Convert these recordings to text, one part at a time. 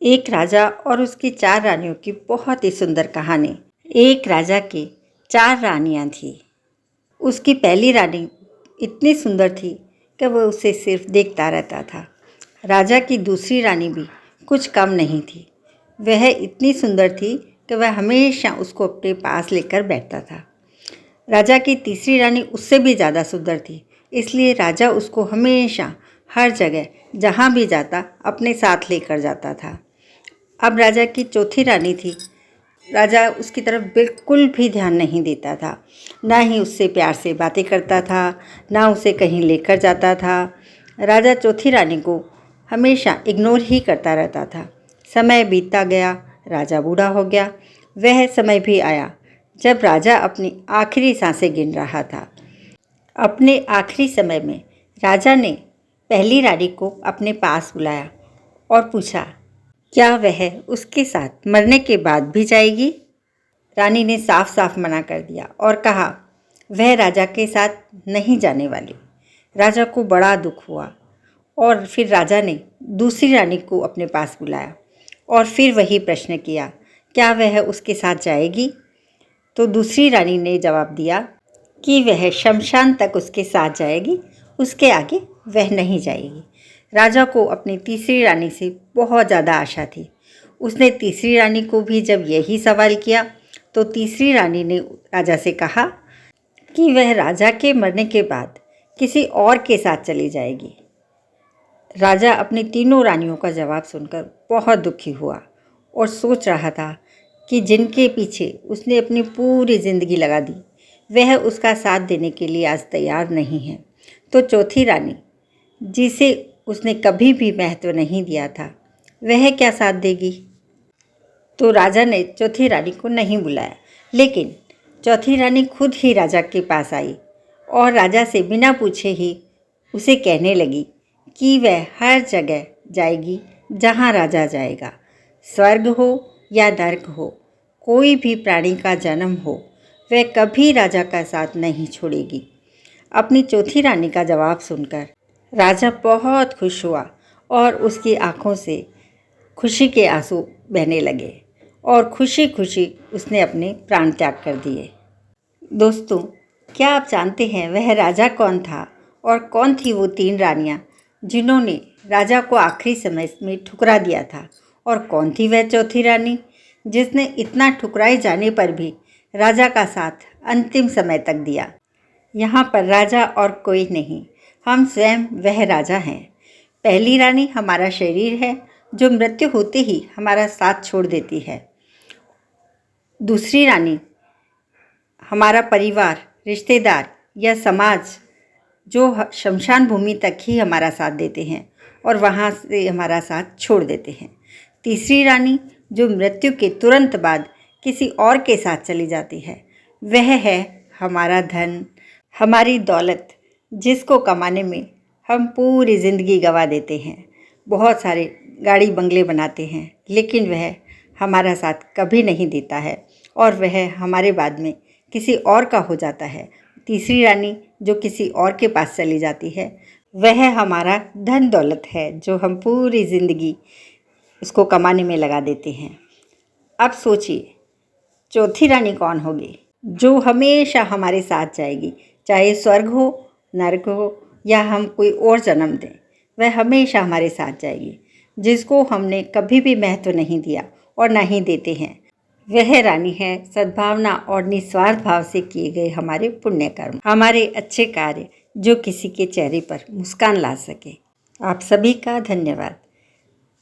एक राजा और उसकी 4 रानियों की बहुत ही सुंदर कहानी। एक राजा की 4 रानियां थीं। उसकी पहली रानी इतनी सुंदर थी कि वह उसे सिर्फ देखता रहता था। राजा की दूसरी रानी भी कुछ कम नहीं थी। वह इतनी सुंदर थी कि वह हमेशा उसको अपने पास लेकर बैठता था। राजा की तीसरी रानी उससे भी ज़्यादा सुंदर थी, इसलिए राजा उसको हमेशा हर जगह जहाँ भी जाता अपने साथ लेकर जाता था। अब राजा की चौथी रानी थी। राजा उसकी तरफ बिल्कुल भी ध्यान नहीं देता था, ना ही उससे प्यार से बातें करता था, ना उसे कहीं लेकर जाता था। राजा चौथी रानी को हमेशा इग्नोर ही करता रहता था। समय बीतता गया, राजा बूढ़ा हो गया। वह समय भी आया जब राजा अपनी आखिरी सांसें गिन रहा था। अपने आखिरी समय में राजा ने पहली रानी को अपने पास बुलाया और पूछा, क्या वह उसके साथ मरने के बाद भी जाएगी? रानी ने साफ साफ मना कर दिया और कहा, वह राजा के साथ नहीं जाने वाली। राजा को बड़ा दुख हुआ और फिर राजा ने दूसरी रानी को अपने पास बुलाया और फिर वही प्रश्न किया, क्या वह उसके साथ जाएगी? तो दूसरी रानी ने जवाब दिया कि वह शमशान तक उसके साथ जाएगी, उसके आगे वह नहीं जाएगी। राजा को अपनी तीसरी रानी से बहुत ज़्यादा आशा थी। उसने तीसरी रानी को भी जब यही सवाल किया तो तीसरी रानी ने राजा से कहा कि वह राजा के मरने के बाद किसी और के साथ चली जाएगी। राजा अपनी तीनों रानियों का जवाब सुनकर बहुत दुखी हुआ और सोच रहा था कि जिनके पीछे उसने अपनी पूरी ज़िंदगी लगा दी, वह उसका साथ देने के लिए आज तैयार नहीं है, तो चौथी रानी, जिसे उसने कभी भी महत्व नहीं दिया था, वह क्या साथ देगी? तो राजा ने चौथी रानी को नहीं बुलाया, लेकिन चौथी रानी खुद ही राजा के पास आई और राजा से बिना पूछे ही उसे कहने लगी कि वह हर जगह जाएगी जहाँ राजा जाएगा। स्वर्ग हो या नर्क हो, कोई भी प्राणी का जन्म हो, वह कभी राजा का साथ नहीं छोड़ेगी। अपनी चौथी रानी का जवाब सुनकर राजा बहुत खुश हुआ और उसकी आंखों से खुशी के आंसू बहने लगे और खुशी खुशी उसने अपने प्राण त्याग कर दिए। दोस्तों, क्या आप जानते हैं वह राजा कौन था और कौन थी वो 3 रानियां जिन्होंने राजा को आखिरी समय में ठुकरा दिया था? और कौन थी वह चौथी रानी जिसने इतना ठुकराए जाने पर भी राजा का साथ अंतिम समय तक दिया? यहाँ पर राजा और कोई नहीं, हम स्वयं वह राजा हैं। पहली रानी हमारा शरीर है जो मृत्यु होते ही हमारा साथ छोड़ देती है। दूसरी रानी हमारा परिवार, रिश्तेदार या समाज जो शमशान भूमि तक ही हमारा साथ देते हैं और वहाँ से हमारा साथ छोड़ देते हैं। तीसरी रानी जो मृत्यु के तुरंत बाद किसी और के साथ चली जाती है, वह है हमारा धन, हमारी दौलत, जिसको कमाने में हम पूरी ज़िंदगी गंवा देते हैं। बहुत सारे गाड़ी बंगले बनाते हैं, लेकिन वह हमारा साथ कभी नहीं देता है और वह हमारे बाद में किसी और का हो जाता है। तीसरी रानी जो किसी और के पास चली जाती है, वह हमारा धन दौलत है जो हम पूरी ज़िंदगी उसको कमाने में लगा देते हैं। अब सोचिए, चौथी रानी कौन होगी जो हमेशा हमारे साथ जाएगी, चाहे स्वर्ग हो, नर्क हो या हम कोई और जन्म दें, वह हमेशा हमारे साथ जाएगी, जिसको हमने कभी भी महत्व नहीं दिया और ना ही देते हैं। वह रानी है सद्भावना और निस्वार्थ भाव से किए गए हमारे पुण्य कर्म, हमारे अच्छे कार्य जो किसी के चेहरे पर मुस्कान ला सके। आप सभी का धन्यवाद।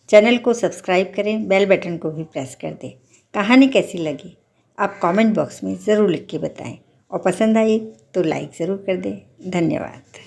चैनल को सब्सक्राइब करें, बेल बटन को भी प्रेस कर दें। कहानी कैसी लगी आप कमेंट बॉक्स में ज़रूर लिख के बताएं और पसंद आई तो लाइक ज़रूर कर दें। धन्यवाद।